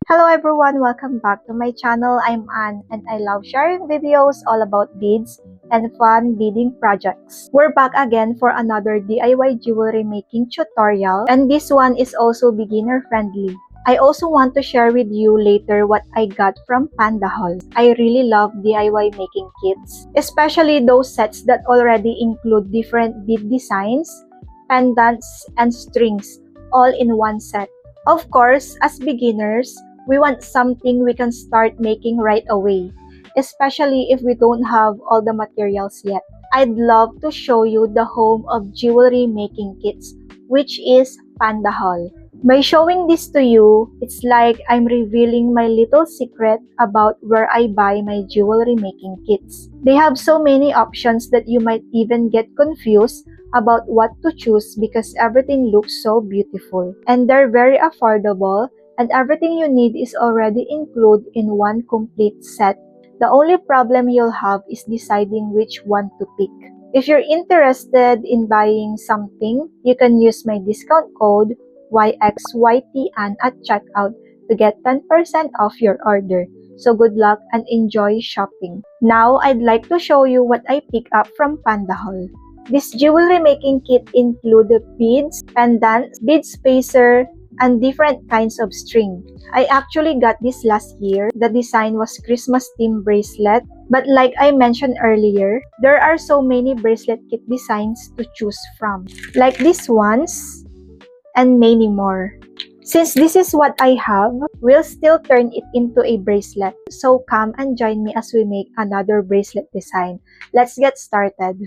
Hello everyone, welcome back to my channel. I'm Anne and I love sharing videos all about beads and fun beading projects. We're back again for another DIY jewelry making tutorial, and this one is also beginner friendly. I also want to share with you later what I got from Pandahall. I really love DIY making kits, especially those sets that already include different bead designs, pendants, and strings all in one set. Of course, as beginners, we want something we can start making right away, especially if we don't have all the materials yet. I'd love to show you the home of jewelry making kits, which is Pandahall. By showing this to you, it's like I'm revealing my little secret about where I buy my jewelry making kits. They have so many options that you might even get confused about what to choose because everything looks so beautiful. And they're very affordable, and everything you need is already included in one complete set. The only problem you'll have is deciding which one to pick. If you're interested in buying something, you can use my discount code YXYTAN at checkout to get 10% off your order. So good luck and enjoy shopping. Now, I'd like to show you what I picked up from Pandahall. This jewelry making kit includes beads, pendants, bead spacer, and different kinds of string. I actually got this last year. The design was Christmas theme bracelet, but like I mentioned earlier, there are so many bracelet kit designs to choose from, like these ones and many more. Since this is what I have, we'll still turn it into a bracelet. So come and join me as we make another bracelet design. Let's get started.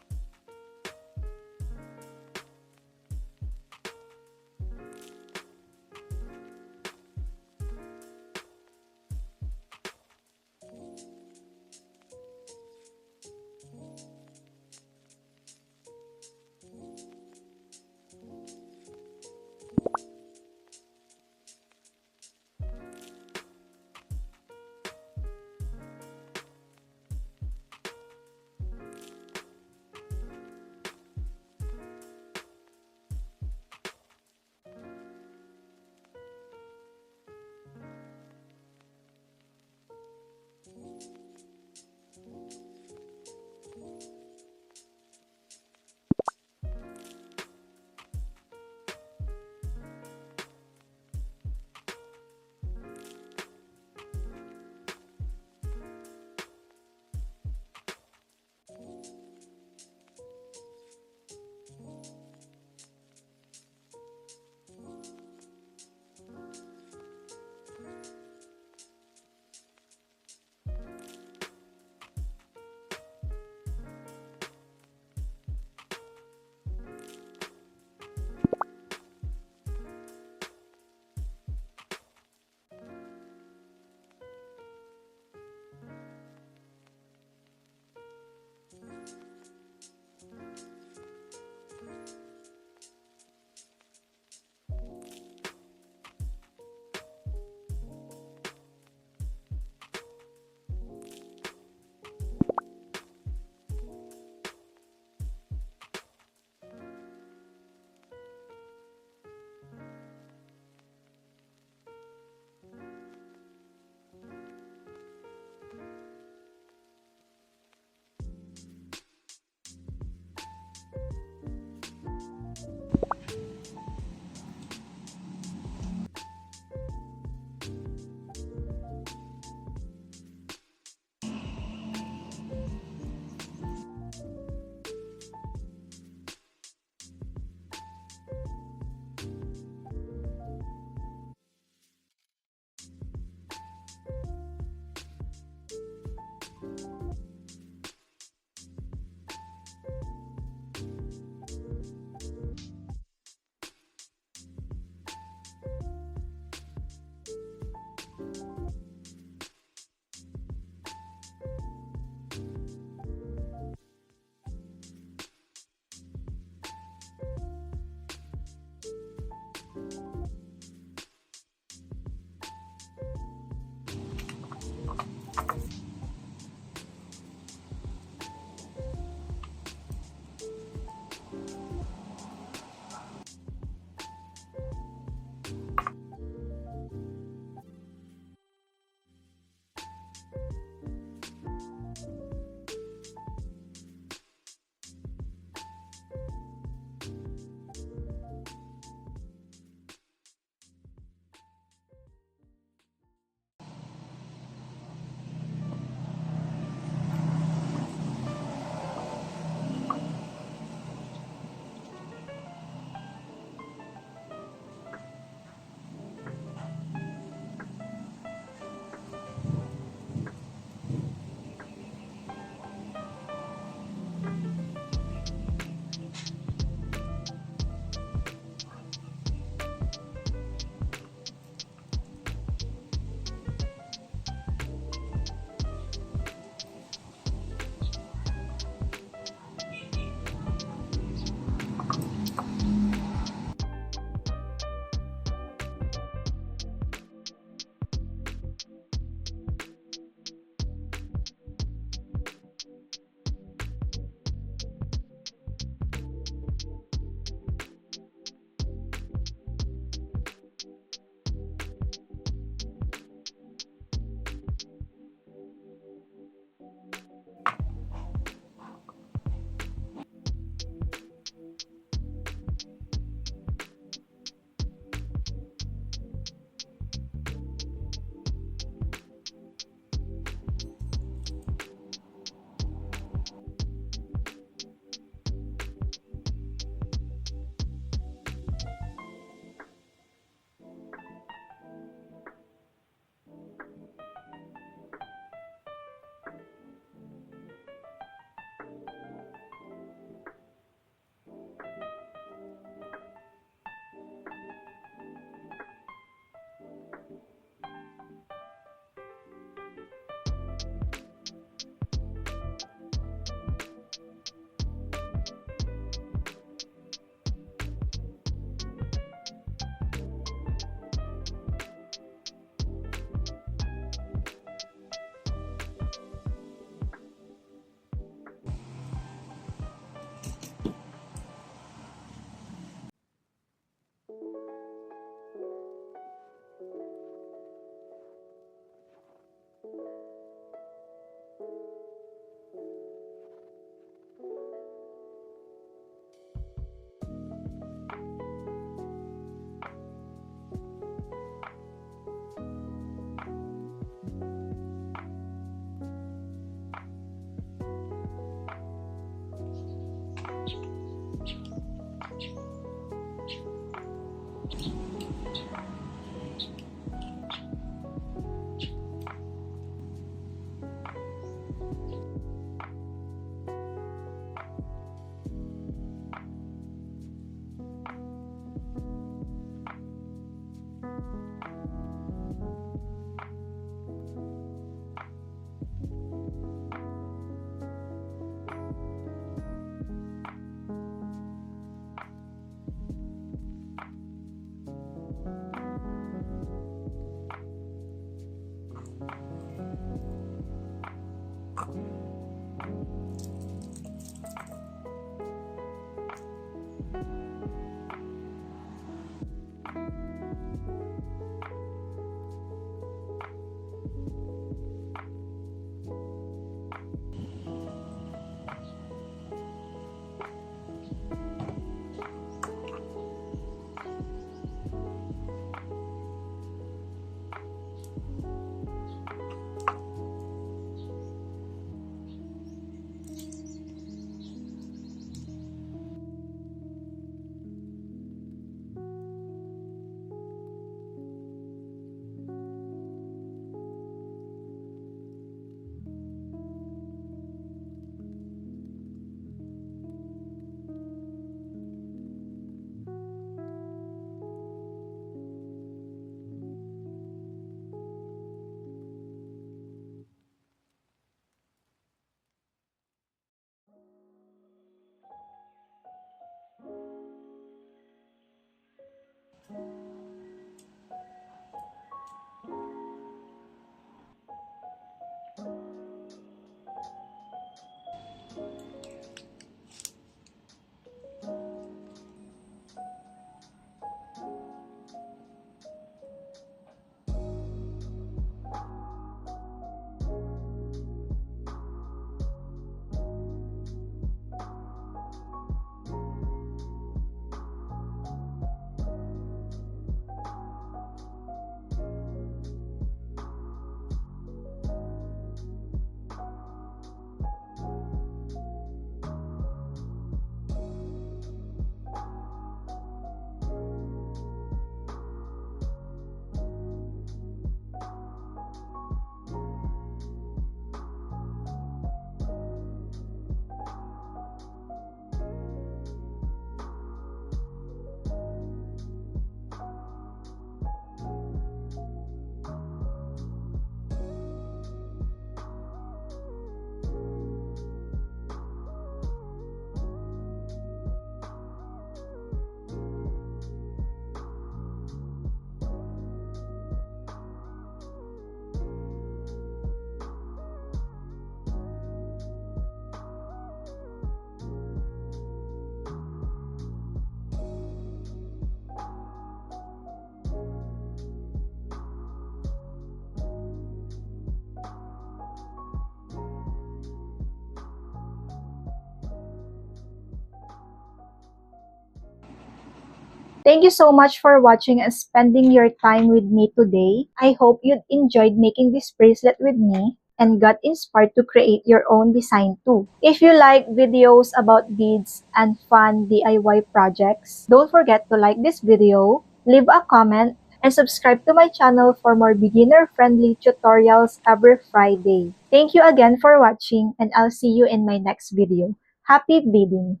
Thank you so much for watching and spending your time with me today. I hope you enjoyed making this bracelet with me and got inspired to create your own design too. If you like videos about beads and fun DIY projects, don't forget to like this video, leave a comment, and subscribe to my channel for more beginner-friendly tutorials every Friday. Thank you again for watching, and I'll see you in my next video. Happy beading!